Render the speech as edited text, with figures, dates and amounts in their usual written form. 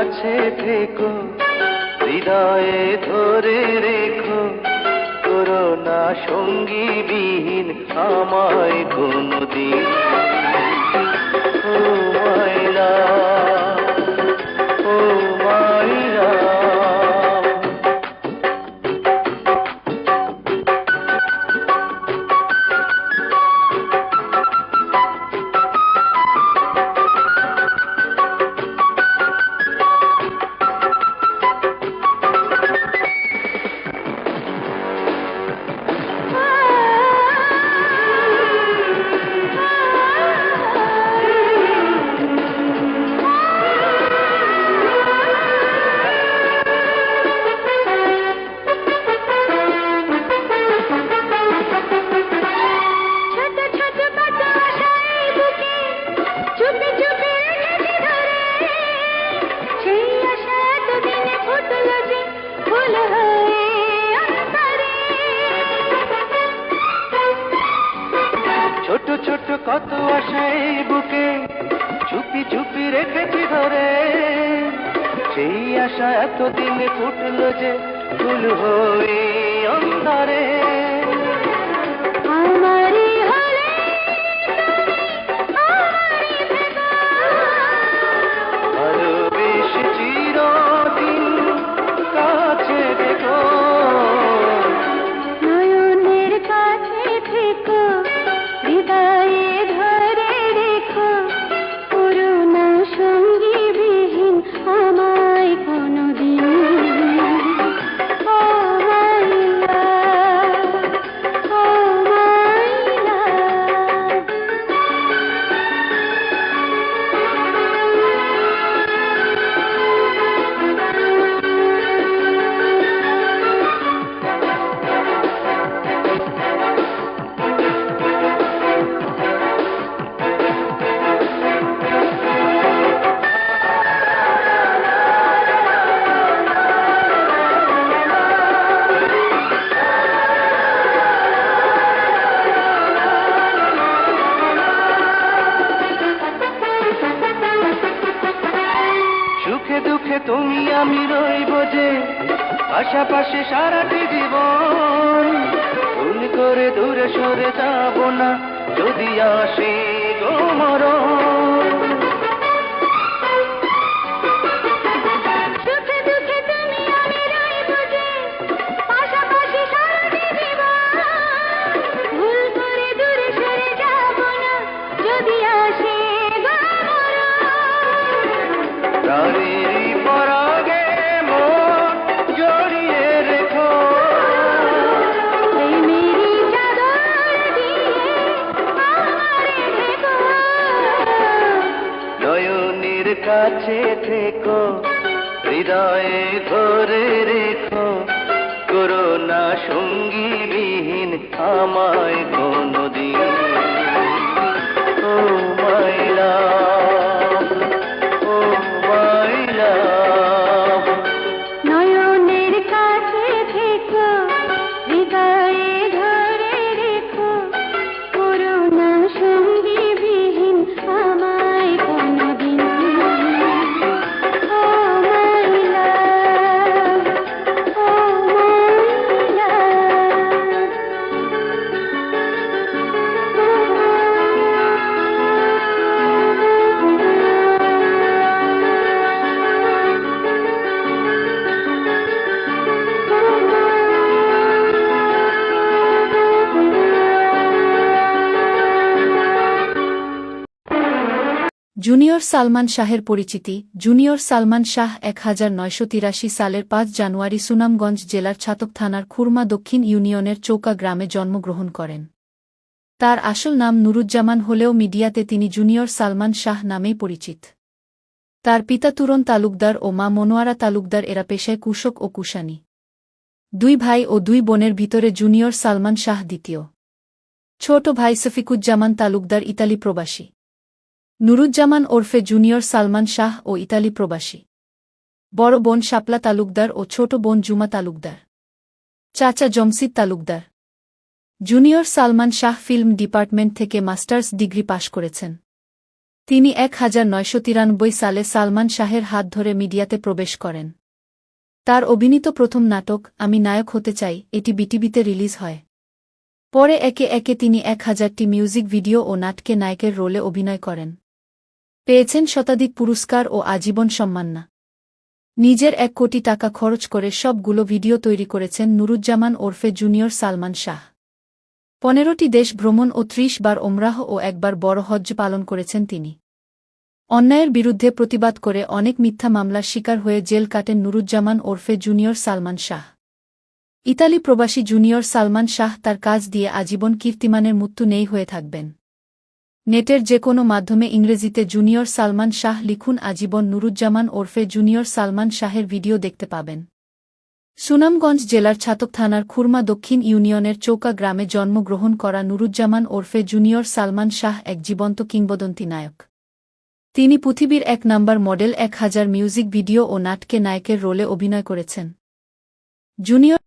কাছে থেকো, হৃদয়ে ধরে রেখো, করোনা সঙ্গী বিহীন আমায় কোনদিন। ও মাইলা, ও মাইলা। ছোট ছোট কত আশা এই বুকে চুপি চুপি রেখেছি ধরে, সেই আশা এতদিনে ফুটলো যে ফুল হয়ে অন্ধরে। ভালোবেসে চিরদিন কাছে দেখো, নয়নের কাছে থেকো, হৃদয়ে ধরে রেখো, করুণা সঙ্গী বিহীন আমায় কোনদিন। ও মাইলা, ও মাইলা। সুখে দুঃখে তুমি আমি রইব যে পাশাপাশি সারাটি জীবন, ভুল করে দূরে সরে যাব না যদি আসে গো মরণ। সুখে দুঃখে তুমি আমি রইব যে পাশাপাশি সারাটি জীবন, ভুল করে দূরে সরে যাব না যদি আসে গো মরণ। তারেরই পরাগে মন জড়িয়ে রেখো, এই মেরি চাদর দিয়ে আমারে ঢেকো, নয়নের কাছে থেকো, হৃদয়ে ধরে রেখো, করোনা সঙ্গী বিহীন আমায় কোনদিন। ও মাইলা, ও মাইলা। নয়নের কাছে থেকো, হৃদয়ে ধরে রেখো, করুণা সঙ্গী বিহীন আমায় কোনদিন। ও মাইলা, ও মাইলা। জুনিয়র সালমান শাহের পরিচিতি। জুনিয়র সালমান শাহ 1983 সালের 5 জানুয়ারি সুনামগঞ্জ জেলার ছাতক থানার খুরমা দক্ষিণ ইউনিয়নের চৌকা গ্রামে জন্মগ্রহণ করেন। তার আসল নাম নুরুজ্জামান হলেও মিডিয়াতে তিনি জুনিয়র সালমান শাহ নামেই পরিচিত। তার পিতা তুরন তালুকদার ও মা মনোয়ারা তালুকদার, এরা পেশায় কৃষক ও কুষাণী। 2 ভাই ও 2 বোনের ভিতরে জুনিয়র সালমান শাহ দ্বিতীয়। ছোট ভাই সফিকুজ্জামান তালুকদার ইতালি প্রবাসী। নুরুজ্জামান ওরফে জুনিয়র সালমান শাহ ও ইতালি প্রবাসী। বড় বোন শাপলা তালুকদার ও ছোট বোন জুমা তালুকদার। চাচা Jamshid Talukdar. Junior Salman Shah film department থেকে মাস্টার্স ডিগ্রি পাশ করেছেন। তিনি 1993 সালে সালমান শাহের হাত ধরে মিডিয়াতে প্রবেশ করেন। তার অভিনীত প্রথম নাটক আমি নায়ক হতে চাই এটি বিটিভিতে রিলিজ হয়। পরে একে একে তিনি 1000টি মিউজিক ভিডিও ও নাটকে নায়কের রোলে অভিনয় করেন। পেয়েছেন শতাধিক পুরস্কার ও আজীবন সম্মাননা। নিজের 1 কোটি টাকা খরচ করে সবগুলো ভিডিও তৈরি করেছেন নুরুজ্জামান ওরফে জুনিয়র সালমান শাহ। 15টি দেশ ভ্রমণ ও 30 বার ওমরাহ ও 1 বার বড় হজ্জ পালন করেছেন তিনি। অন্যায়ের বিরুদ্ধে প্রতিবাদ করে অনেক মিথ্যা মামলার শিকার হয়ে জেল কাটেন নুরুজ্জামান ওরফে জুনিয়র সালমান শাহ। ইতালি প্রবাসী জুনিয়র সালমান শাহ তার কাজ দিয়ে আজীবন কীর্তিমানের মৃত্যু নেই হয়ে থাকবেন। নেটের যে কোনো মাধ্যমে ইংরেজিতে জুনিয়র সালমান শাহ লিখুন আজীবন নুরুজ্জামান ওরফে জুনিয়র সালমান শাহের ভিডিও দেখতে পাবেন। সুনামগঞ্জ জেলার ছাতক থানার খুরমা দক্ষিণ ইউনিয়নের চৌকা গ্রামে জন্মগ্রহণ করা নুরুজ্জামান ওরফে জুনিয়র সালমান শাহ এক জীবন্ত কিংবদন্তি নায়ক। তিনি পৃথিবীর 1 নম্বর মডেল 1000 মিউজিক ভিডিও ও নাটকে নায়কের রোলে অভিনয় করেছেন। জুনিয়র